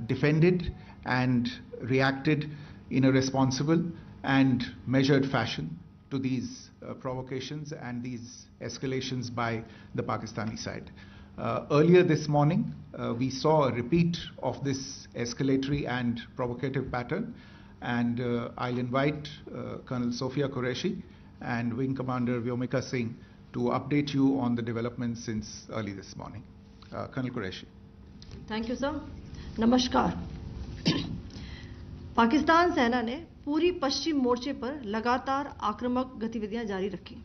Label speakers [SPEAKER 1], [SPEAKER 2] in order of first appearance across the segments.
[SPEAKER 1] defended and reacted in a responsible and measured fashion to these provocations and these escalations by the Pakistani side. Earlier this morning, we saw a repeat of this escalatory and provocative pattern, and I'll invite Colonel Sophia Qureshi and Wing Commander Vyomika Singh to update you on the developments since early this morning. Colonel Qureshi.
[SPEAKER 2] Thank you, sir. नमस्कार। पाकिस्तान सेना ने पूरी पश्चिम मोर्चे पर लगातार आक्रामक गतिविधियां जारी रखी।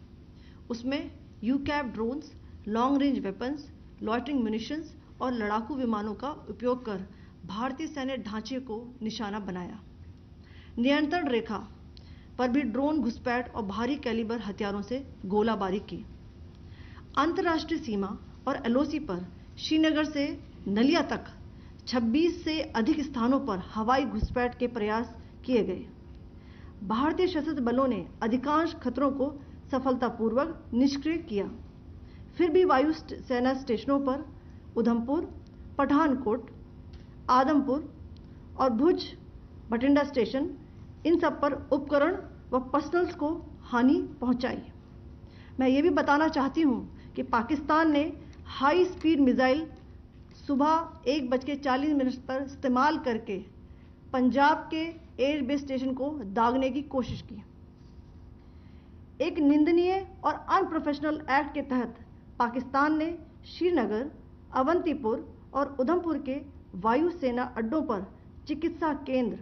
[SPEAKER 2] उसमें यूकैप drones, long range weapons, loitering munitions और लड़ाकू विमानों का उपयोग कर भारतीय सैन्य ढांचे को निशाना बनाया। नियंत्रण रेखा पर भी ड्रोन घुसपैठ और भारी कैलिबर हथियारों से गोलाबारी की। अंतर्राष्ट्रीय सीमा और एलओसी पर श्रीनगर से नलिया तक 26 से अधिक स्थानों पर हवाई घुसपैठ के प्रयास किए गए। भारतीय सशस्त्र बलों ने अधिकांश खतरों को सफलतापूर्वक निष्क्रिय किया। फिर भी वायु सेना स्टेशनों पर उधमपुर, पठानकोट, आदमपुर और भुज बठिंडा स्टेशन, इन सब पर उपकरण व पर्सनल्स को हानि पहुंचाई। मैं ये भी बताना चाहती हूं कि पाकिस्तान ने हाई स्पीड मिसाइल सुबह 1:40 पर इस्तेमाल करके पंजाब के एयरबेस स्टेशन को दागने की कोशिश की। एक निंदनीय और अनप्रोफेशनल एक्ट के तहत पाकिस्तान ने श्रीनगर, अवंतीपुर और उधमपुर के वायु सेना अड्डों पर चिकित्सा केंद्र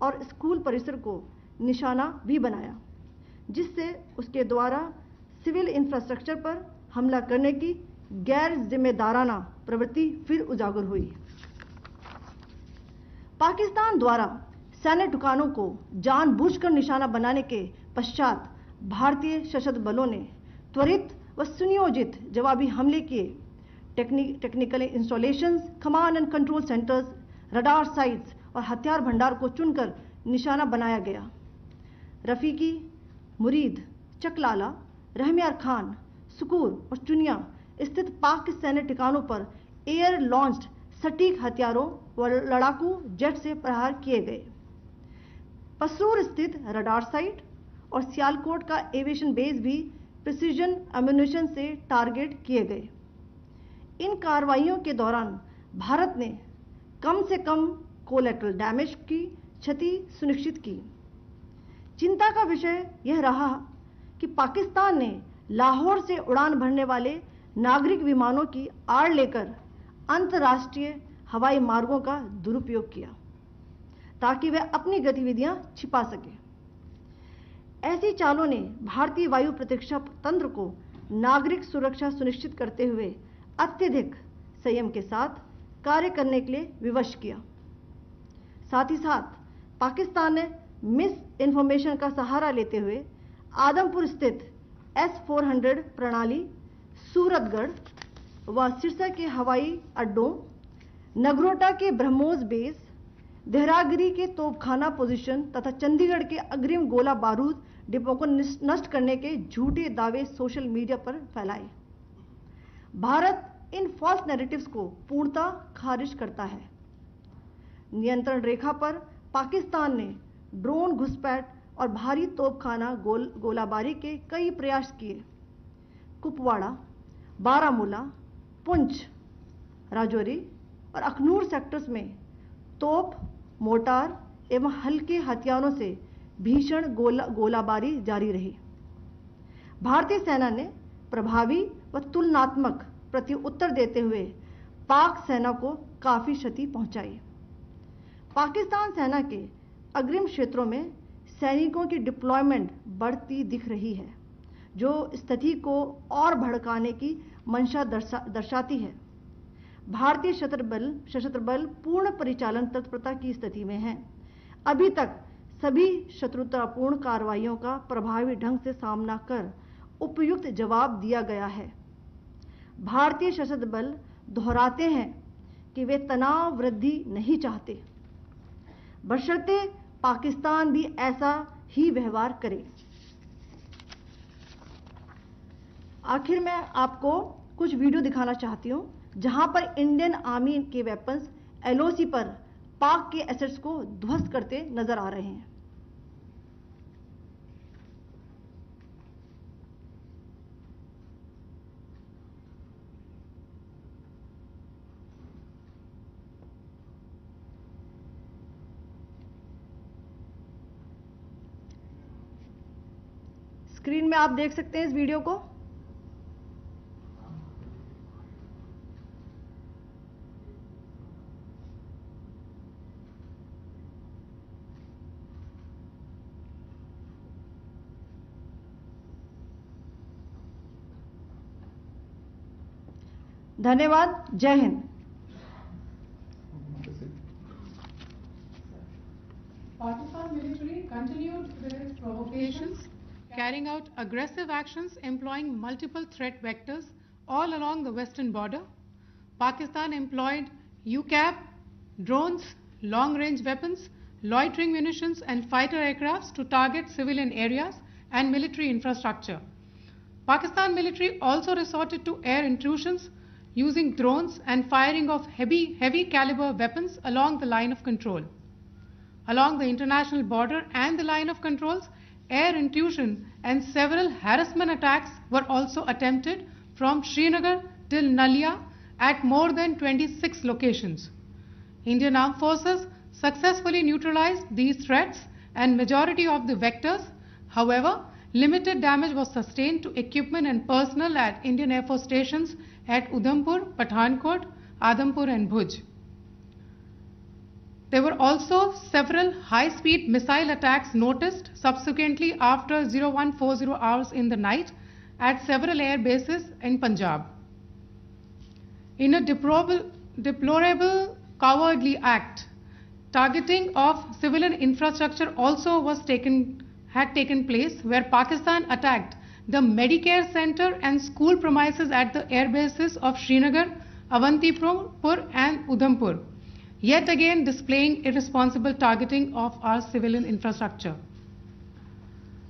[SPEAKER 2] और स्कूल परिसर को निशाना भी बनाया, जिससे उसके द्वारा सिविल इंफ्रास्ट्रक्चर पर हमला करने की गैर जिम्मेदाराना प्रवृत्ति फिर उजागर हुई। पाकिस्तान द्वारा सैन्य ठिकानों को जानबूझकर निशाना बनाने के पश्चात भारतीय सशस्त्र बलों ने त्वरित व सुनियोजित जवाबी हमले किए। Technical installations, command and control centres, radar sites और हथियार भंडार को चुनकर निशाना बनाया गया। रफीकी, मुरीद, चकलाला, रहमियार खान, सुकूर और चुनिया स्थित पाक सैन्य ठिकानों पर एयर लॉन्च्ड सटीक हथियारों व लड़ाकू जेट से प्रहार किए गए। पसूर स्थित रडार साइट और सियालकोट का एविएशन बेस भी प्रिसीजन एम्यूनिशन से टारगेट किए गए। इन कार्रवाइयों के दौरान भारत ने कम से कम कोलैटरल डैमेज की क्षति सुनिश्चित की। चिंता का विषय यह रहा कि पाकिस्तान ने लाहौर से उड़ान भरने वाले नागरिक विमानों की आड़ लेकर अंतर्राष्ट्रीय हवाई मार्गों का दुरुपयोग किया, ताकि वह अपनी गतिविधियां छिपा सके। ऐसी चालों ने भारतीय वायु प्रतिरक्षा तंत्र को नागरिक सुरक्षा सुनिश्चित करते हुए अत्यधिक संयम के साथ कार्य करने के लिए विवश किया। साथ ही साथ पाकिस्तान ने मिस इन्फॉर्मेशन का सहारा लेते हुए आदमपुर स्थित S-400 प्रणाली, सूरतगढ़ व सिरसा के हवाई अड्डों, नगरोटा के ब्रह्मोस बेस, देहरागिरी के तोपखाना पोजीशन तथा चंडीगढ़ के अग्रिम गोला बारूद डिपो को नष्ट करने के झूठे दावे सोशल मीडिया पर फैलाए। भारत इन फॉल्स नैरेटिव्स को पूर्णतः खारिज करता है। नियंत्रण रेखा पर पाकिस्तान ने ड्रोन घुसपैठ और भारी तोपखाना गोलाबारी के कई प्रयास किए। कुपवाड़ा, बारामूला, पुंछ, राजौरी और अखनूर सेक्टर्स में तोप, मोर्टार एवं हल्के हथियारों से भीषण गोलाबारी जारी रही। भारतीय सेना ने प्रभावी व तुलनात्मक प्रत्युत्तर देते हुए पाक सेना को काफी क्षति पहुंचाई। पाकिस्तान सेना के अग्रिम क्षेत्रों में सैनिकों की डिप्लॉयमेंट बढ़ती दिख रही है, जो स्थिति को और भड़काने की मंशा दर्शाती है। भारतीय सशस्त्र बल पूर्ण परिचालन तत्परता की स्थिति में है। अभी तक सभी शत्रुतापूर्ण कार्रवाइयों का प्रभावी ढंग से सामना कर उपयुक्त जवाब दिया गया है। भारतीय सशस्त्र बल दोहराते हैं कि वे तनाव वृद्धि नहीं चाहते, बशर्ते पाकिस्तान भी ऐसा ही व्यवहार करे। आखिर में आपको कुछ वीडियो दिखाना चाहती हूं, जहां पर इंडियन आर्मी के वेपन्स LOC पर पाक के एसेट्स को ध्वस्त करते नजर आ रहे हैं। स्क्रीन में आप देख सकते हैं इस वीडियो को। धन्यवाद। जय Hind.
[SPEAKER 3] Pakistan military continued with its provocations, carrying out aggressive actions employing multiple threat vectors all along the western border. Pakistan employed UCAV, drones, long-range weapons, loitering munitions and fighter aircrafts to target civilian areas and military infrastructure. Pakistan military also resorted to air intrusions using drones and firing of heavy caliber weapons along the line of control. Along the international border and the line of controls, air intrusion and several harassment attacks were also attempted from Srinagar till Nalia at more than 26 locations. Indian Armed Forces successfully neutralized these threats and majority of the vectors. However, limited damage was sustained to equipment and personnel at Indian Air Force stations at Udhampur, Pathankot, Adampur and Bhuj. There were also several high-speed missile attacks noticed subsequently after 0140 hours in the night at several air bases in Punjab. In a deplorable cowardly act, targeting of civilian infrastructure also had taken place, where Pakistan attacked the Medicare center and school premises at the air bases of Srinagar, Avantipur and Udhampur, yet again displaying irresponsible targeting of our civilian infrastructure.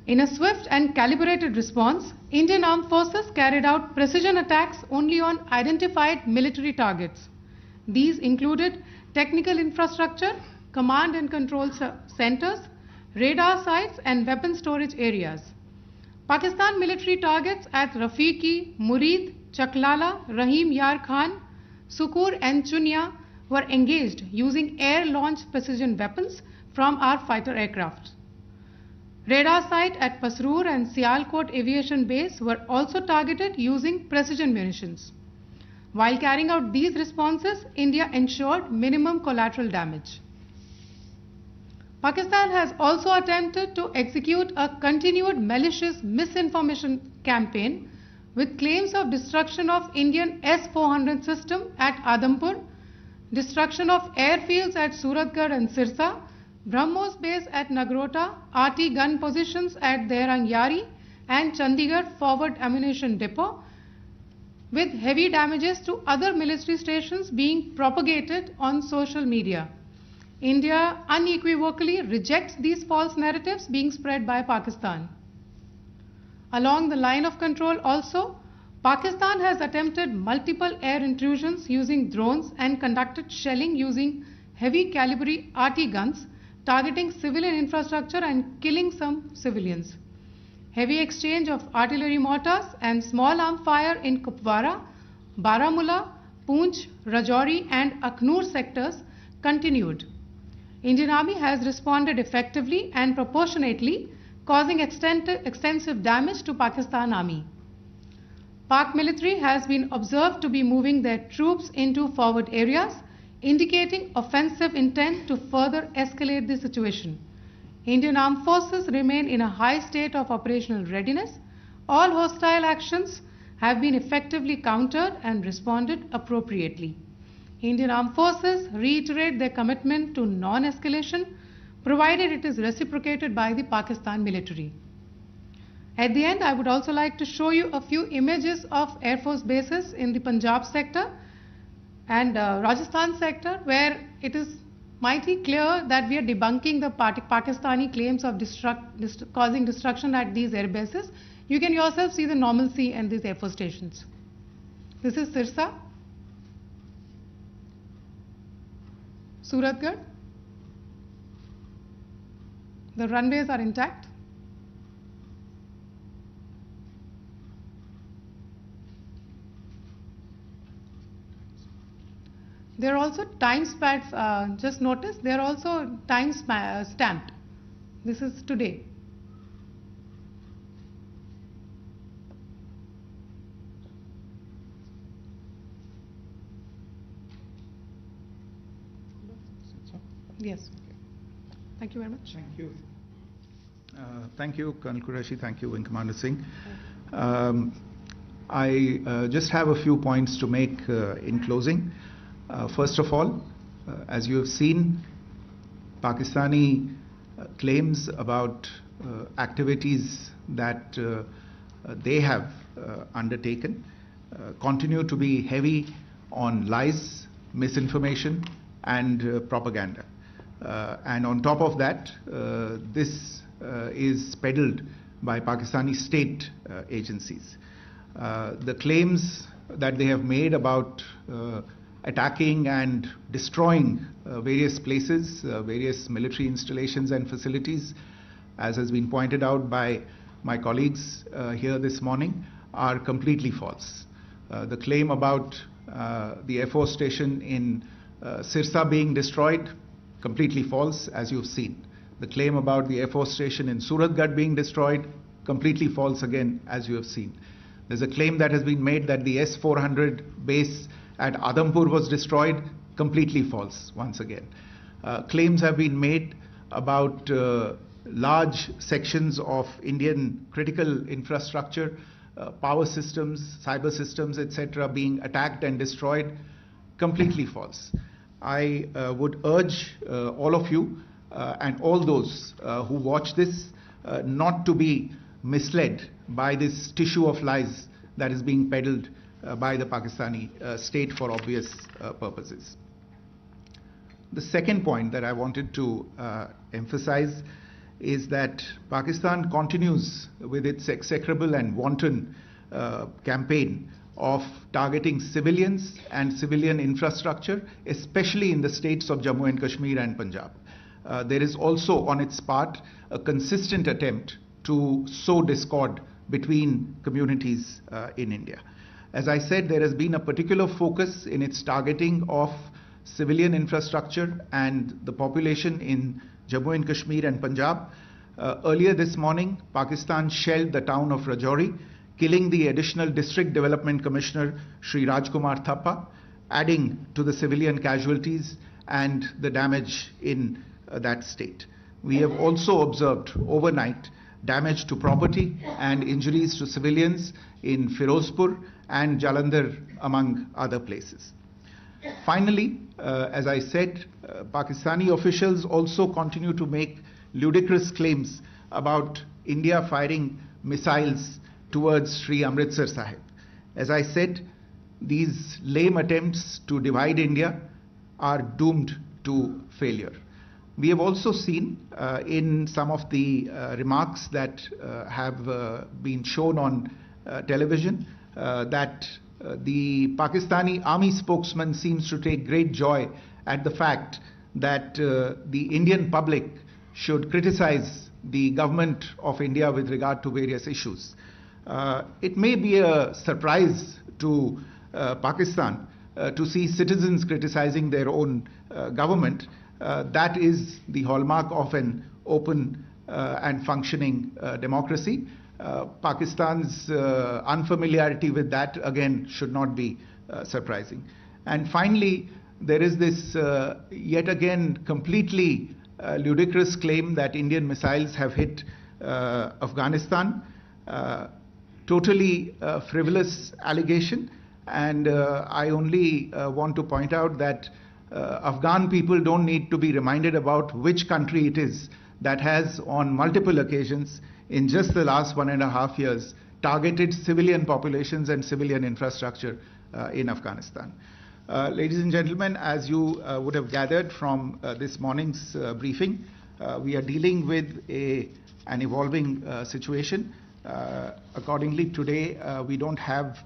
[SPEAKER 3] In a swift and calibrated response, Indian Armed Forces carried out precision attacks only on identified military targets. These included technical infrastructure, command and control centers, radar sites and weapon storage areas. Pakistan military targets at Rafiqi, Murid, Chaklala, Rahim Yar Khan, Sukur and Chunya were engaged using air-launched precision weapons from our fighter aircraft. Radar site at Pasroor and Sialkot Aviation Base were also targeted using precision munitions. While carrying out these responses, India ensured minimum collateral damage. Pakistan has also attempted to execute a continued malicious misinformation campaign with claims of destruction of Indian S-400 system at Adampur, destruction of airfields at Suratgarh and Sirsa, BrahMos base at Nagrota, RT gun positions at Dehrang Yari and Chandigarh forward ammunition depot, with heavy damages to other military stations being propagated on social media. India unequivocally rejects these false narratives being spread by Pakistan. Along the line of control also, Pakistan has attempted multiple air intrusions using drones and conducted shelling using heavy caliber RT guns, targeting civilian infrastructure and killing some civilians. Heavy exchange of artillery mortars and small arm fire in Kupwara, Baramulla, Poonch, Rajouri and Aknoor sectors continued. Indian Army has responded effectively and proportionately, causing extensive damage to Pakistan Army. Pak military has been observed to be moving their troops into forward areas, indicating offensive intent to further escalate the situation. Indian Armed Forces remain in a high state of operational readiness. All hostile actions have been effectively countered and responded appropriately. Indian Armed Forces reiterate their commitment to non-escalation, provided it is reciprocated by the Pakistan military. At the end, I would also like to show you a few images of Air Force bases in the Punjab sector and Rajasthan sector, where it is mighty clear that we are debunking the Pakistani claims of causing destruction at these air bases. You can yourself see the normalcy in these Air Force stations. This is Sirsa. Suratgarh. The runways are intact. There are also time pads, just notice, they are also time stamped. This is today. Yes. Thank you very much.
[SPEAKER 1] Thank you. Thank you, Colonel Qureshi. Thank you, Wing Commander Singh. I just have a few points to make in closing. First of all, as you have seen, Pakistani claims about activities that they have undertaken continue to be heavy on lies, misinformation, and propaganda. And on top of that, this is peddled by Pakistani state agencies. The claims that they have made about attacking and destroying various places, various military installations and facilities, as has been pointed out by my colleagues here this morning, are completely false. The claim about the Air Force station in Sirsa being destroyed, completely false, as you've seen. The claim about the Air Force station in Suratgarh being destroyed, completely false again, as you have seen. There's a claim that has been made that the S-400 base at Adampur was destroyed, completely false once again. Claims have been made about large sections of Indian critical infrastructure, power systems, cyber systems, etc. being attacked and destroyed, completely false. I would urge all of you and all those who watch this not to be misled by this tissue of lies that is being peddled by the Pakistani state for obvious purposes. The second point that I wanted to emphasize is that Pakistan continues with its execrable and wanton campaign of targeting civilians and civilian infrastructure, especially in the states of Jammu and Kashmir and Punjab. There is also on its part a consistent attempt to sow discord between communities in India. As I said, there has been a particular focus in its targeting of civilian infrastructure and the population in Jammu and Kashmir and Punjab. Earlier this morning, Pakistan shelled the town of Rajouri, killing the additional District Development Commissioner, Shri Rajkumar Thappa, adding to the civilian casualties and the damage in that state. We have also observed overnight damage to property and injuries to civilians in Firozpur and Jalandhar, among other places. Finally, as I said, Pakistani officials also continue to make ludicrous claims about India firing missiles towards Sri Amritsar Sahib. As I said, these lame attempts to divide India are doomed to failure. We have also seen in some of the remarks that have been shown on television that the Pakistani army spokesman seems to take great joy at the fact that the Indian public should criticize the government of India with regard to various issues. It may be a surprise to Pakistan to see citizens criticizing their own government. That is the hallmark of an open and functioning democracy. Pakistan's unfamiliarity with that, again, should not be surprising. And finally, there is this yet again completely ludicrous claim that Indian missiles have hit Afghanistan. Totally frivolous allegation, and I only want to point out that Afghan people don't need to be reminded about which country it is that has on multiple occasions in just the last 1.5 years targeted civilian populations and civilian infrastructure in Afghanistan. Ladies and gentlemen, as you would have gathered from this morning's briefing, we are dealing with an evolving situation. Accordingly, today we don't have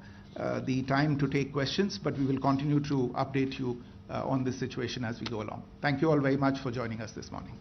[SPEAKER 1] the time to take questions, but we will continue to update you on this situation as we go along. Thank you all very much for joining us this morning.